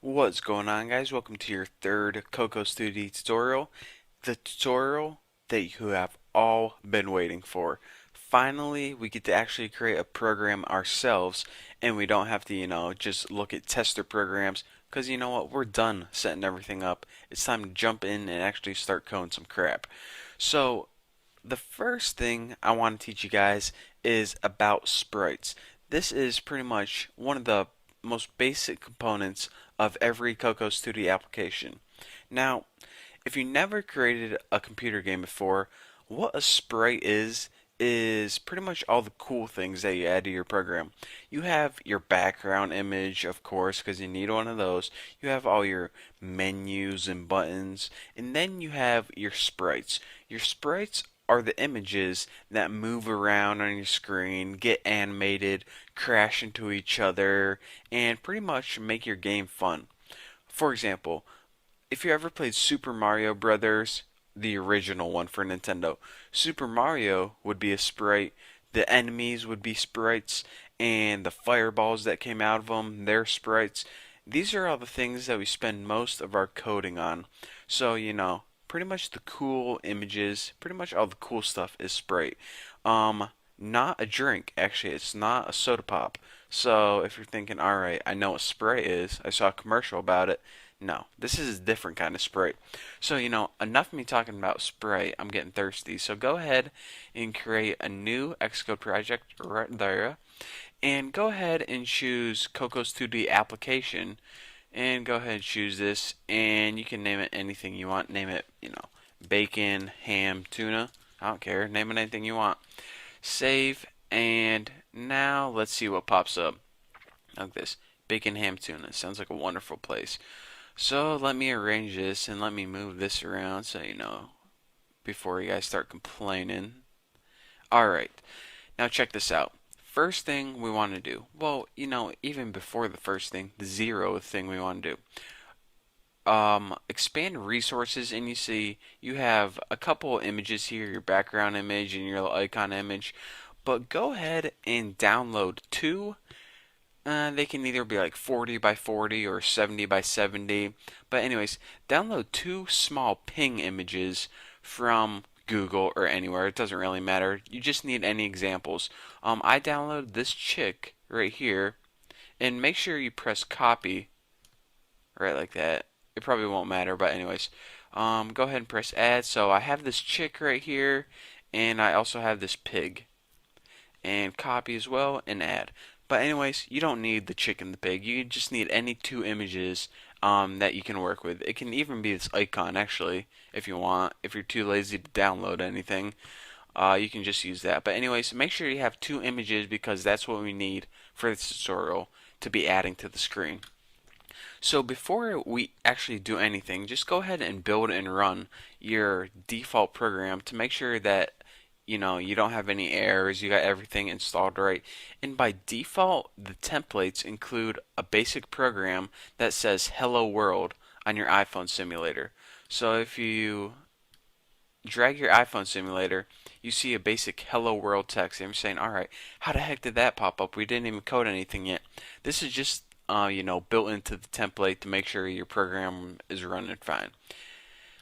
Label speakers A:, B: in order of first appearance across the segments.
A: What's going on, guys? Welcome to your third Cocos2D tutorial. The tutorial that you have all been waiting for. Finally, we get to actually create a program ourselves and we don't have to, just look at tester programs because you know what? We're done setting everything up. It's time to jump in and actually start coding some crap. So, the first thing I want to teach you guys is about sprites. This is pretty much one of the most basic components of every Cocos2D application. Now, if you never created a computer game before, what a sprite is pretty much all the cool things that you add to your program. You have your background image, of course, because you need one of those. You have all your menus and buttons, and then you have your sprites. Your sprites are the images that move around on your screen, get animated, crash into each other, and pretty much make your game fun. For example, if you ever played Super Mario Brothers, the original one for Nintendo, Super Mario would be a sprite, the enemies would be sprites, and the fireballs that came out of them, they're sprites. These are all the things that we spend most of our coding on. So, pretty much the cool images, pretty much all the cool stuff is sprite. Not a drink, actually, it's not a soda pop. So if you're thinking, alright, I know what Sprite is, I saw a commercial about it. No, this is a different kind of Sprite. So, enough of me talking about Sprite. I'm getting thirsty. So go ahead and create a new Xcode project right there. And go ahead and choose Cocos2D application. And go ahead and choose this. And you can name it anything you want. Name it, bacon, ham, tuna. I don't care. Name it anything you want. Save. And now let's see what pops up. Like this. Bacon, ham, tuna. Sounds like a wonderful place. So let me arrange this and let me move this around so before you guys start complaining. Alright, now check this out. First thing we want to do, well, even before the first thing, the zero thing we want to do, expand resources, and you see you have a couple images here, your background image and your little icon image, but go ahead and download two. They can either be like 40 by 40 or 70 by 70. But anyways, download two small ping images from Google or anywhere. It doesn't really matter. You just need any examples. I downloaded this chick right here, and make sure you press copy right like that. It probably won't matter, but anyways, go ahead and press add. So I have this chick right here, and I also have this pig, and copy as well and add. But anyways, you don't need the chicken, the pig. You just need any two images that you can work with. It can even be this icon actually, if you want. If you're too lazy to download anything, you can just use that. But anyways, make sure you have two images because that's what we need for this tutorial to be adding to the screen. So before we actually do anything, just go ahead and build and run your default program to make sure that you don't have any errors, you got everything installed right. And by default, the templates include a basic program that says hello world on your iPhone simulator. So if you drag your iPhone simulator, you see a basic hello world text and you're saying, alright, how the heck did that pop up? We didn't even code anything yet. This is just built into the template to make sure your program is running fine.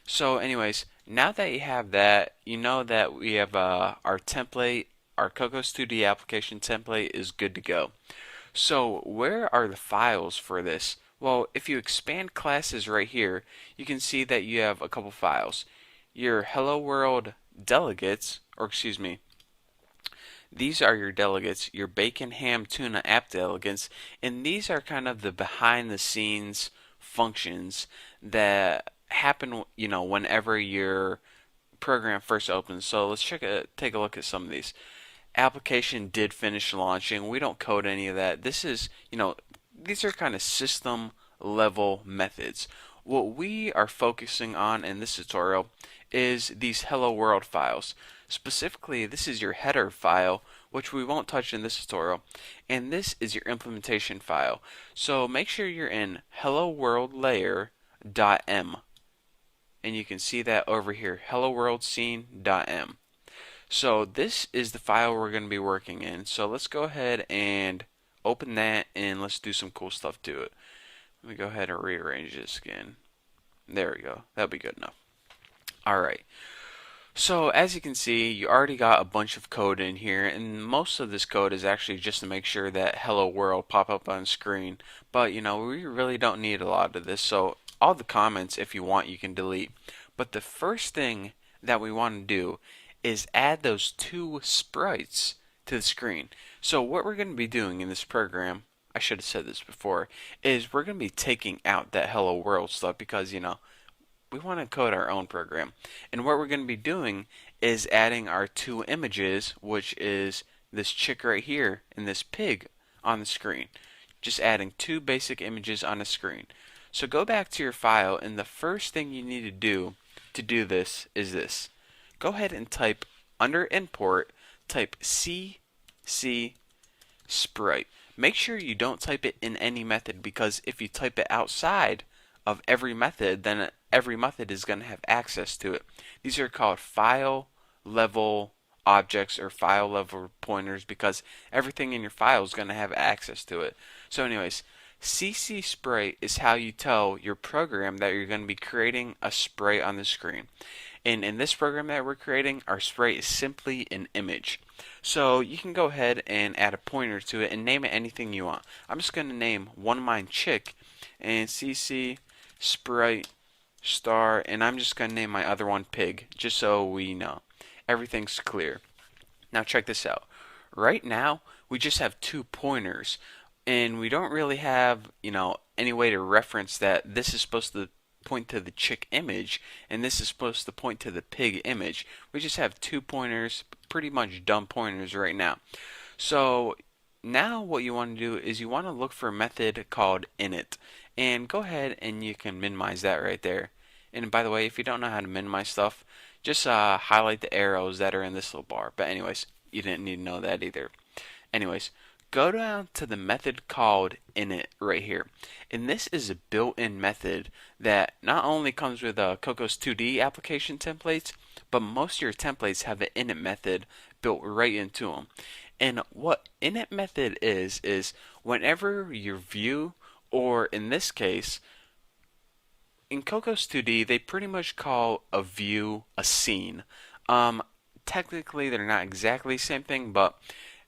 A: So anyways, now that you have that, you know that we have our template, our Cocos2D application template is good to go. So where are the files for this? Well, if you expand classes right here, you can see that you have a couple files. Your Hello World delegates, or excuse me, these are your delegates, your bacon, ham, tuna app delegates, and these are kind of the behind the scenes functions that happen, whenever your program first opens. So let's take a look at some of these. Application did finish launching. We don't code any of that. This is, these are kind of system level methods. What we are focusing on in this tutorial is these hello world files. Specifically, this is your header file, which we won't touch in this tutorial, and this is your implementation file. So make sure you're in hello world layer.m, and you can see that over here, hello world scene.m. So this is the file we're going to be working in. So let's go ahead and open that and let's do some cool stuff to it. Let me go ahead and rearrange this again. There we go. That'll be good enough. Alright. So as you can see, you already got a bunch of code in here, and most of this code is actually just to make sure that hello world pop up on screen. But we really don't need a lot of this, so all the comments, if you want, you can delete. But the first thing that we want to do is add those two sprites to the screen. So what we're going to be doing in this program, I should have said this before, is we're going to be taking out that hello world stuff because we want to code our own program. And what we're going to be doing is adding our two images, which is this chick right here and this pig on the screen. Just adding two basic images on the screen. So go back to your file, and the first thing you need to do this is this. Go ahead and type under import, type CC Sprite. Make sure you don't type it in any method, because if you type it outside of every method, then every method is going to have access to it. These are called file level objects or file level pointers, because everything in your file is going to have access to it. So anyways, CC Sprite is how you tell your program that you're going to be creating a sprite on the screen. And in this program that we're creating, our sprite is simply an image. So you can go ahead and add a pointer to it and name it anything you want. I'm just going to name one of mine chick, and CC Sprite star, and I'm just going to name my other one pig, just so we know. Everything's clear. Now check this out. Right now, we just have two pointers, and we don't really have, any way to reference that this is supposed to point to the chick image, and this is supposed to point to the pig image. We just have two pointers, pretty much dumb pointers right now. So now what you want to do is you want to look for a method called init, and go ahead and you can minimize that right there. And by the way, if you don't know how to minimize stuff, just highlight the arrows that are in this little bar. But anyways, you didn't need to know that either. Anyways, go down to the method called init right here. And this is a built-in method that not only comes with Cocos2D application templates, but most of your templates have the init method built right into them. And what init method is whenever your view, or in this case, in Cocos2D, they pretty much call a view a scene. Technically, they're not exactly the same thing, but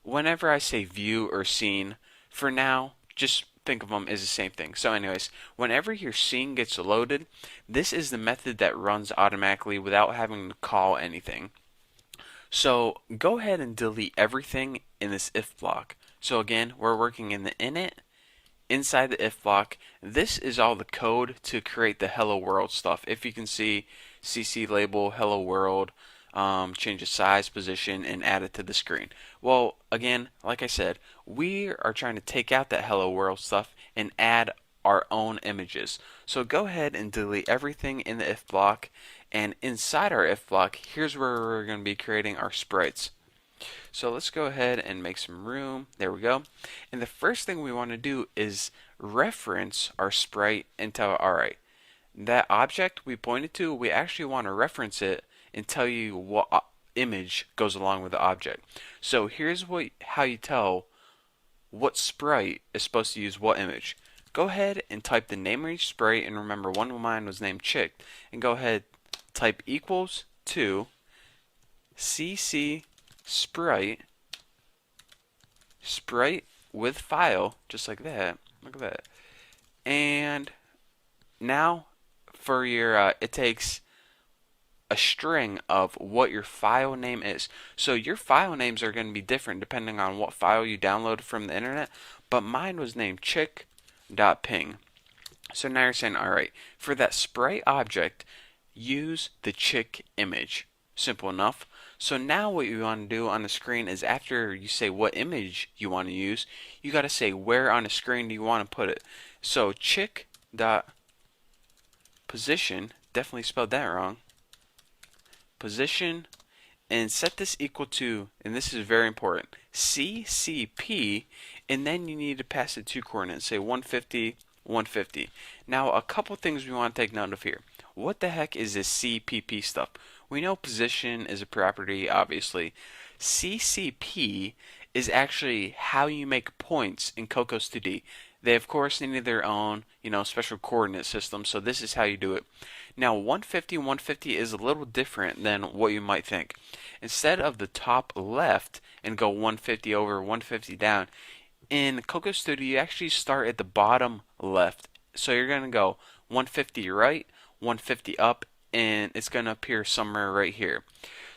A: whenever I say view or scene, for now, just think of them as the same thing. So anyways, whenever your scene gets loaded, this is the method that runs automatically without having to call anything. So go ahead and delete everything in this if block. So again, we're working in the init. Inside the if block, this is all the code to create the hello world stuff. If you can see, CC label hello world, change the size, position, and add it to the screen. Well, again, like I said, we are trying to take out that hello world stuff and add our own images. So go ahead and delete everything in the if block, and inside our if block, here's where we're going to be creating our sprites. So let's go ahead and make some room. There we go. And the first thing we want to do is reference our sprite and tell it, alright, that object we pointed to, we actually want to reference it and tell you what image goes along with the object. So here's how you tell what sprite is supposed to use what image. Go ahead and type the name of each sprite, and remember one of mine was named chick, and go ahead, type equals to cc sprite with file, just like that. Look at that. And now for your it takes a string of what your file name is. So your file names are going to be different depending on what file you downloaded from the internet, but mine was named chick.ping. So now you're saying, alright, for that sprite object, use the chick image. Simple enough. So now what you want to do on the screen is, after you say what image you want to use, you got to say where on the screen do you want to put it. So chick.position, definitely spelled that wrong, position, and set this equal to, and this is very important, CCP, and then you need to pass it two coordinates, say 150, 150. Now a couple things we want to take note of here. What the heck is this CPP stuff? We know position is a property, obviously. CCP is actually how you make points in Cocos2D. They of course need their own, special coordinate system. So this is how you do it. Now 150 is a little different than what you might think. Instead of the top left and go 150 over, 150 down, in Cocos2D you actually start at the bottom left. So you're going to go 150 right, 150 up, and it's going to appear somewhere right here.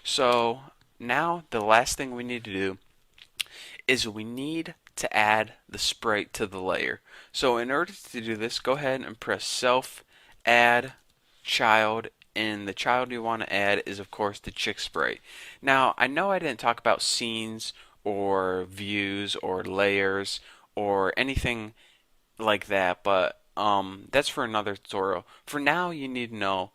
A: So now the last thing we need to do is we need to add the sprite to the layer. So in order to do this, go ahead and press self add child, and the child you want to add is of course the chick sprite. Now I know I didn't talk about scenes or views or layers or anything like that, but that's for another tutorial. For now, you need to know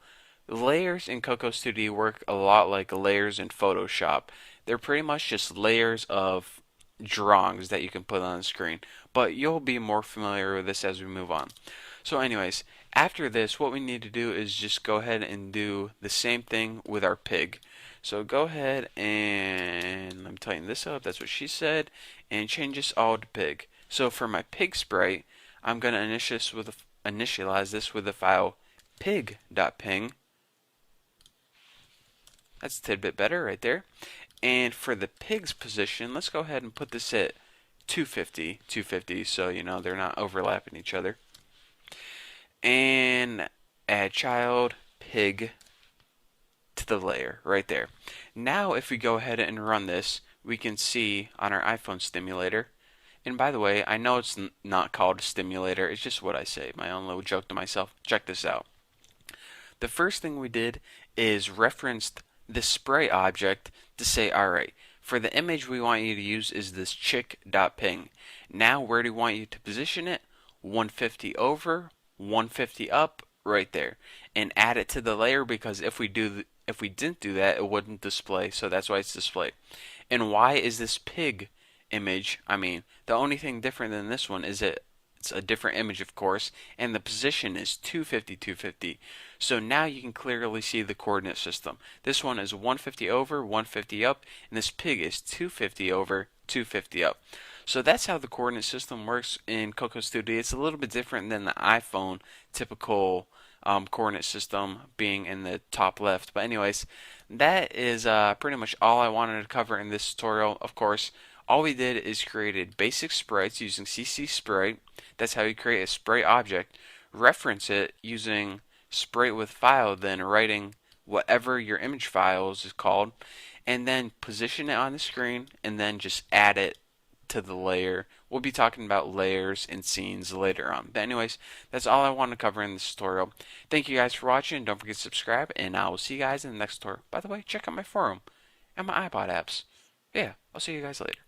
A: layers in Cocos2D work a lot like layers in Photoshop. They're pretty much just layers of drawings that you can put on the screen, but you'll be more familiar with this as we move on. So anyways, after this, what we need to do is just go ahead and do the same thing with our pig. So go ahead and let me tighten this up, that's what she said, and change this all to pig. So for my pig sprite, I'm going to initialize this with the file pig.ping. That's a tidbit better right there. And for the pig's position, let's go ahead and put this at 250, so they're not overlapping each other. And add child pig to the layer right there. Now if we go ahead and run this, we can see on our iPhone stimulator. And by the way, I know it's not called a stimulator, it's just what I say, my own little joke to myself. Check this out. The first thing we did is referenced the sprite object to say, alright, for the image we want you to use is this chick.ping. Now where do we want you to position it? 150 over, 150 up, right there. And add it to the layer, because if we didn't do that, it wouldn't display, so that's why it's displayed. And why is this pig image, the only thing different than this one is it's a different image, of course, and the position is 250. So now you can clearly see the coordinate system. This one is 150 over, 150 up, and this pig is 250 over, 250 up. So that's how the coordinate system works in Cocos2D. It's a little bit different than the iPhone typical coordinate system being in the top left. But anyways, that is pretty much all I wanted to cover in this tutorial. Of course, all we did is created basic sprites using CC Sprite. That's how you create a sprite object. Reference it using sprite with file, then writing whatever your image files is called, and then position it on the screen, and then just add it to the layer. We'll be talking about layers and scenes later on. But anyways, that's all I want to cover in this tutorial. Thank you guys for watching. Don't forget to subscribe, and I will see you guys in the next tutorial. By the way, check out my forum and my iPod apps. Yeah, I'll see you guys later.